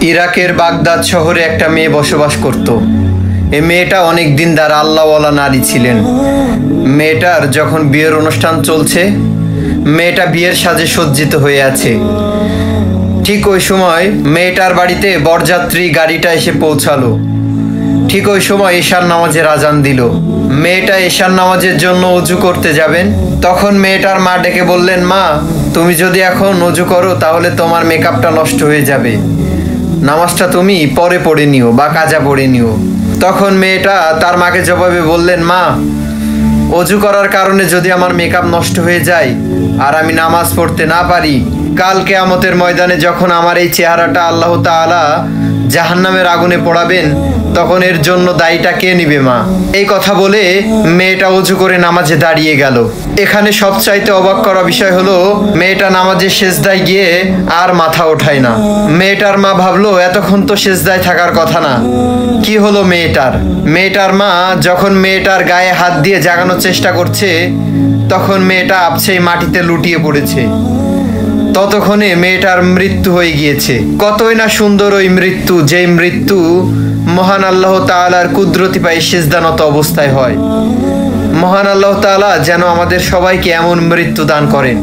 ইরাকের বাগদাদ শহরে একটা মেয়ে বসবাস করত। এই মেয়েটা অনেক দিন দ্বারা আল্লাহওয়ালা নারী ছিলেন। মেয়েটার যখন বিয়ের অনুষ্ঠান চলছে, মেয়েটা বিয়ের সাজে সজ্জিত হয়ে আছে। ঠিক ওই সময় মেয়েটার বাড়িতে বরযাত্রী গাড়িটা এসে পৌঁছালো। ঠিক ওই সময় ঈশার নামাজের আজান দিল। মেয়েটা ঈশার নামাজের জন্য অজু করতে যাবেন, তখন মেয়েটার মা ডেকে বললেন, মা, তুমি যদি এখন অজু করো তাহলে তোমার মেকআপটা নষ্ট হয়ে যাবে, নামাজটা তুমি পরে পড়ে নিও বা কাজা পড়ে নিও। তখন মেয়েটা তার মাকে জবাবে বললেন, মা, অজু করার কারণে যদি আমার মেকআপ নষ্ট হয়ে যায় আর আমি নামাজ পড়তে না পারি, কাল কিয়ামতের ময়দানে যখন আমার এই চেহারাটা আল্লাহ তাআলা জাহান্নামের আগুনে পোড়াবেন, তখন এর জন্য দায়ীটা কে নিবে মা? এই কথা বলে মেয়েটা অজু করে নামাজে দাঁড়িয়ে গেল। এখানে সবচাইতে অবাক করা বিষয় হলো, মেয়েটা নামাজের সেজদায় গিয়ে আর মাথা ওঠায় না। মেয়েটার মা ভাবলো এতক্ষণ তো সেজদায় থাকার কথা না, কি হলো মেয়েটার? মেয়েটার মা যখন মেয়েটার গায়ে হাত দিয়ে জাগানোর চেষ্টা করছে, তখন মেয়েটা আপছেই মাটিতে লুটিয়ে পড়েছে। ততক্ষণে মেয়েটার মৃত্যু হয়ে গিয়েছে। কতই না সুন্দর ওই মৃত্যু, যেই মৃত্যু মহান আল্লাহ তাআলার কুদরতি পায়ে সিজদানত অবস্থায় হয়। মহান আল্লাহ তাআলা যেন আমাদের সবাইকে এমন মৃত্যু দান করেন।